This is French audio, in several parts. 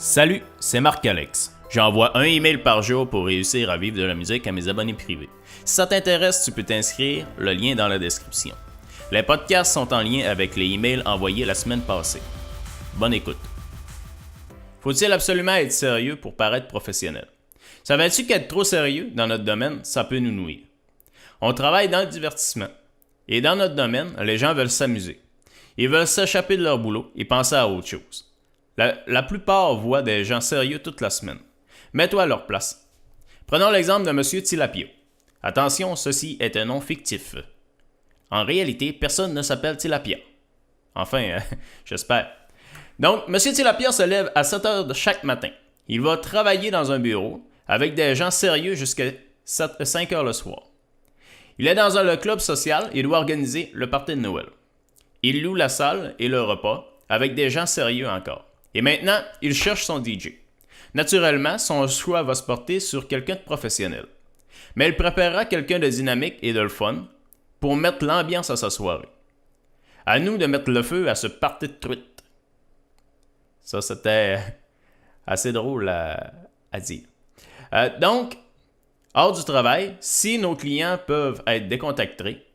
Salut, c'est Marc-Alex. J'envoie un email par jour pour réussir à vivre de la musique à mes abonnés privés. Si ça t'intéresse, tu peux t'inscrire, le lien est dans la description. Les podcasts sont en lien avec les emails envoyés la semaine passée. Bonne écoute. Faut-il absolument être sérieux pour paraître professionnel? Savais-tu qu'être trop sérieux dans notre domaine, ça peut nous nuire? On travaille dans le divertissement. Et dans notre domaine, les gens veulent s'amuser. Ils veulent s'échapper de leur boulot et penser à autre chose. La plupart voient des gens sérieux toute la semaine. Mets-toi à leur place. Prenons l'exemple de M. Tilapia. Attention, ceci est un nom fictif. En réalité, personne ne s'appelle Tilapia. Enfin, j'espère. Donc, M. Tilapia se lève à 7 heures de chaque matin. Il va travailler dans un bureau avec des gens sérieux jusqu'à 5 heures le soir. Il est dans le club social et doit organiser le party de Noël. Il loue la salle et le repas avec des gens sérieux encore. Et maintenant, il cherche son DJ. Naturellement, son choix va se porter sur quelqu'un de professionnel. Mais il préparera quelqu'un de dynamique et de le fun pour mettre l'ambiance à sa soirée. À nous de mettre le feu à ce party de truite. Ça, c'était assez drôle à dire. Donc, hors du travail, si nos clients peuvent être décontractés,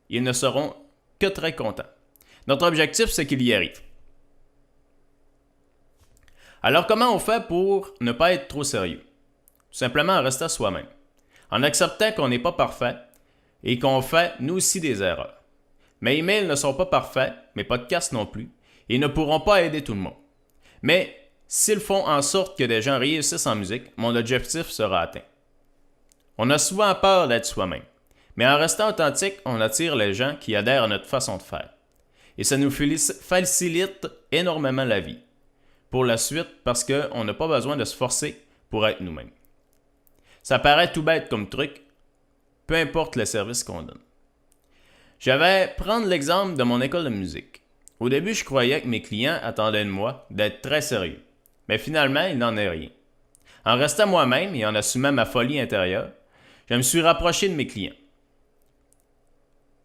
ils ne seront que très contents. Notre objectif, c'est qu'ils y arrivent. Alors, comment on fait pour ne pas être trop sérieux? Tout simplement en restant soi-même. En acceptant qu'on n'est pas parfait et qu'on fait, nous aussi, des erreurs. Mes emails ne sont pas parfaits, mes podcasts non plus, et ne pourront pas aider tout le monde. Mais s'ils font en sorte que des gens réussissent en musique, mon objectif sera atteint. On a souvent peur d'être soi-même, mais en restant authentique, on attire les gens qui adhèrent à notre façon de faire. Et ça nous facilite énormément la vie. Pour la suite, parce qu'on n'a pas besoin de se forcer pour être nous-mêmes. Ça paraît tout bête comme truc, peu importe le service qu'on donne. Je vais prendre l'exemple de mon école de musique. Au début, je croyais que mes clients attendaient de moi d'être très sérieux, mais finalement, il n'en est rien. En restant moi-même et en assumant ma folie intérieure, je me suis rapproché de mes clients.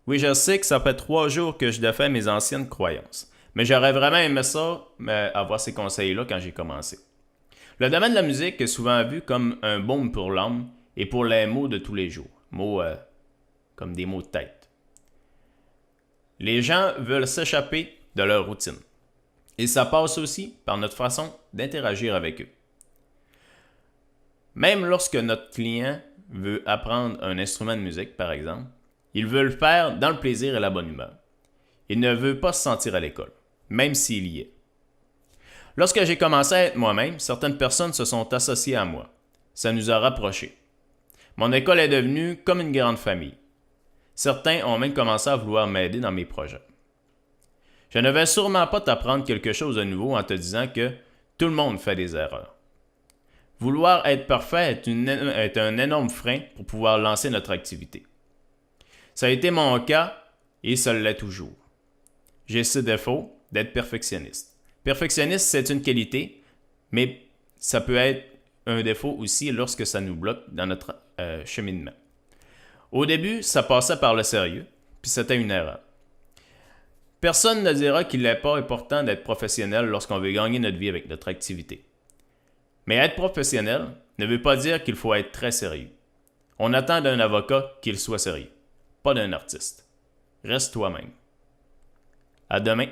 Oui, je sais que ça fait 3 jours que je défais mes anciennes croyances. Mais j'aurais vraiment aimé ça, avoir ces conseils-là quand j'ai commencé. Le domaine de la musique est souvent vu comme un baume pour l'âme et pour les mots de tous les jours. Mots comme des mots de tête. Les gens veulent s'échapper de leur routine. Et ça passe aussi par notre façon d'interagir avec eux. Même lorsque notre client veut apprendre un instrument de musique, par exemple, il veut le faire dans le plaisir et la bonne humeur. Il ne veut pas se sentir à l'école, même s'il y est. Lorsque j'ai commencé à être moi-même, certaines personnes se sont associées à moi. Ça nous a rapprochés. Mon école est devenue comme une grande famille. Certains ont même commencé à vouloir m'aider dans mes projets. Je ne vais sûrement pas t'apprendre quelque chose de nouveau en te disant que tout le monde fait des erreurs. Vouloir être parfait est un énorme frein pour pouvoir lancer notre activité. Ça a été mon cas et ça l'est toujours. J'ai ce défaut d'être perfectionniste. Perfectionniste, c'est une qualité, mais ça peut être un défaut aussi lorsque ça nous bloque dans notre cheminement. Au début, ça passait par le sérieux, puis c'était une erreur. Personne ne dira qu'il n'est pas important d'être professionnel lorsqu'on veut gagner notre vie avec notre activité. Mais être professionnel ne veut pas dire qu'il faut être très sérieux. On attend d'un avocat qu'il soit sérieux, pas d'un artiste. Reste toi-même. À demain.